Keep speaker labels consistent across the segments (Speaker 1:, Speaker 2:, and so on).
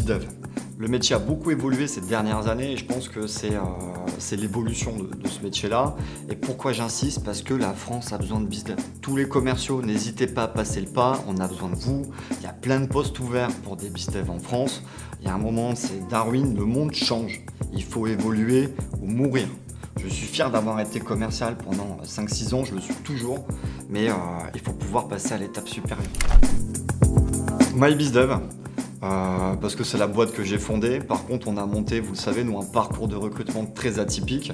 Speaker 1: BizDev. Le métier a beaucoup évolué ces dernières années et je pense que c'est l'évolution de ce métier-là. Et pourquoi j'insiste? Parce que la France a besoin de BizDev. Tous les commerciaux, n'hésitez pas à passer le pas, on a besoin de vous. Il y a plein de postes ouverts pour des BizDev en France. Il y a un moment, c'est Darwin, le monde change. Il faut évoluer ou mourir. Je suis fier d'avoir été commercial pendant 5-6 ans, je le suis toujours, mais il faut pouvoir passer à l'étape supérieure. MyBizDev, parce que c'est la boîte que j'ai fondée. Par contre, on a monté, vous le savez, nous, un parcours de recrutement très atypique,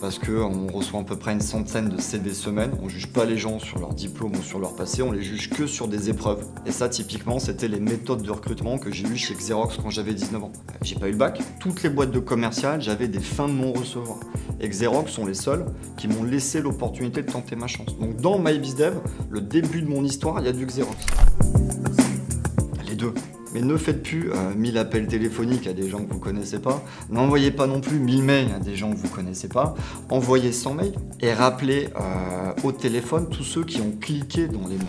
Speaker 1: parce qu'on reçoit à peu près une centaine de CV semaine. On ne juge pas les gens sur leur diplôme ou sur leur passé, on les juge que sur des épreuves. Et ça, typiquement, c'était les méthodes de recrutement que j'ai eues chez Xerox quand j'avais 19 ans. J'ai pas eu le bac. Toutes les boîtes de commercial, j'avais des fins de non-recevoir. Et Xerox sont les seuls qui m'ont laissé l'opportunité de tenter ma chance. Donc dans MyBizDev, le début de mon histoire, il y a du Xerox. Les deux. Mais ne faites plus 1000 appels téléphoniques à des gens que vous ne connaissez pas. N'envoyez pas non plus 1000 mails à des gens que vous ne connaissez pas. Envoyez 100 mails et rappelez au téléphone tous ceux qui ont cliqué dans les mails.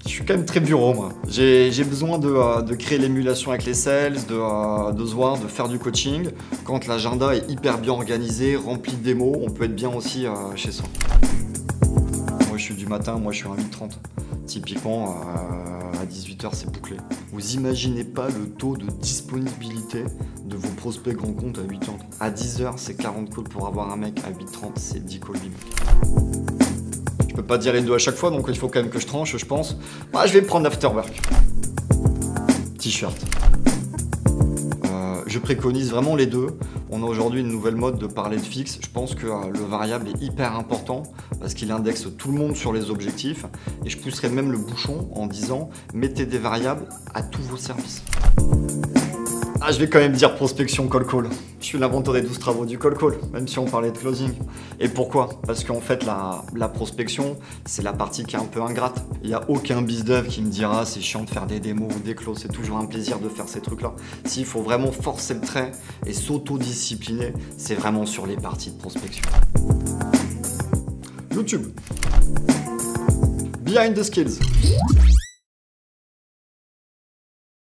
Speaker 1: Je suis quand même très bureau, moi. J'ai besoin de créer l'émulation avec les sales, de se voir, de faire du coaching. Quand l'agenda est hyper bien organisé, rempli de démos, on peut être bien aussi chez soi. Moi, je suis du matin, moi, je suis à 8h30. Typiquement, à 18h, c'est bouclé. Vous imaginez pas le taux de disponibilité de vos prospects grands comptes à 8h. À 10h, c'est 40 calls pour avoir un mec. À 8h30, c'est 10 calls limite. Je peux pas dire les deux à chaque fois, donc il faut quand même que je tranche, je pense. Ah, je vais prendre l'afterwork. T-shirt. Je préconise vraiment les deux. On a aujourd'hui une nouvelle mode de parler de fixe. Je pense que le variable est hyper important parce qu'il indexe tout le monde sur les objectifs. Et je pousserai même le bouchon en disant mettez des variables à tous vos services. Ah, je vais quand même dire prospection call call. Je suis l'inventeur des 12 travaux du call call, même si on parlait de closing. Et pourquoi? Parce qu'en fait, la prospection, c'est la partie qui est un peu ingrate. Il n'y a aucun BizDev qui me dira c'est chiant de faire des démos ou des closes. C'est toujours un plaisir de faire ces trucs-là. S'il faut vraiment forcer le trait et s'auto-discipliner, c'est vraiment sur les parties de prospection. YouTube. Behind the skills.